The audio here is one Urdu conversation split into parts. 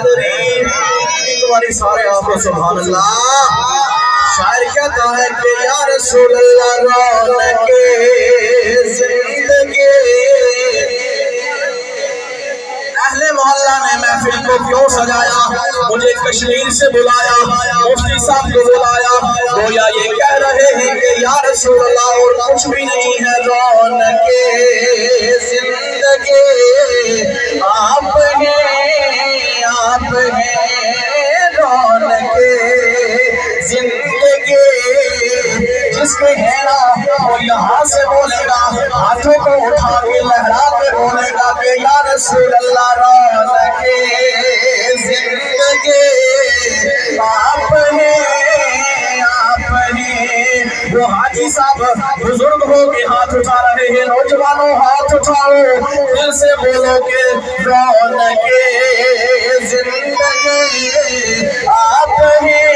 حاضرین ایک باری سارے آپ کو سبحان اللہ شاعر کہتا ہے کہ یا رسول اللہ رونق زندگی اہل محلہ نے محفل کو کیوں سجایا مجھے کشمیر سے بلایا مفتی صاحب کو بلایا گویا یہ کہہ رہے ہیں کہ یا رسول اللہ اور کچھ بھی نہیں ہے رونق زندگی آپ ہیں رونق زندگی جس کے ہے نا وہ یہاں سے بولے گا ہاتھوں کو اٹھا کے لہرا کے بولے گا کہ یا رسول اللہ رونق زندگی آپ ہیں وہ حاجی صاحب بزرگ ہو کے ہاتھ اٹھا رہے ہیں نوجوانوں ہاتھ اٹھاؤ دل سے بولو کہ رونق زندگی آپ ہیں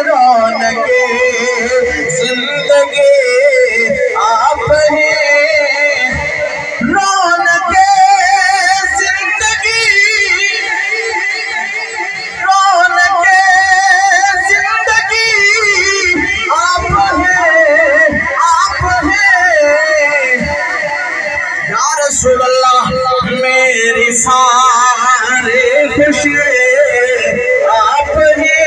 رونق زندگی آپ ہیں رونق زندگی رونق زندگی آپ ہیں یا رسول اللہ میری سارے خوشی آپ ہیں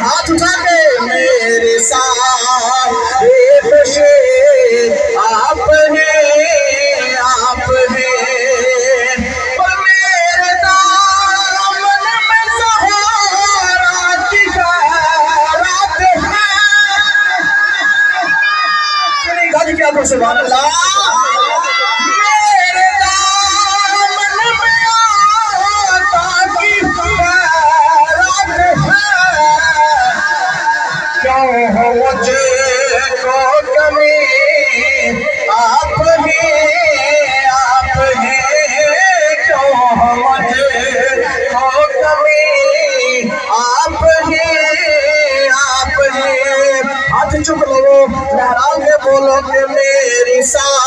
ہاتھ اٹھا کے میرے سارے خوشی آپ ہیں اور میرے دامن میں سہارا کی خیرات ہے سنی گا جی کیا تو سبحان اللہ میرے دامن میں آتا کی خیرات ہے کیوں ہو مجھے کو کمی آپ ہیں کیوں ہو مجھے کو کمی آپ ہیں ہاتھ چک لو لہرا کے بولو کہ میری ساتھ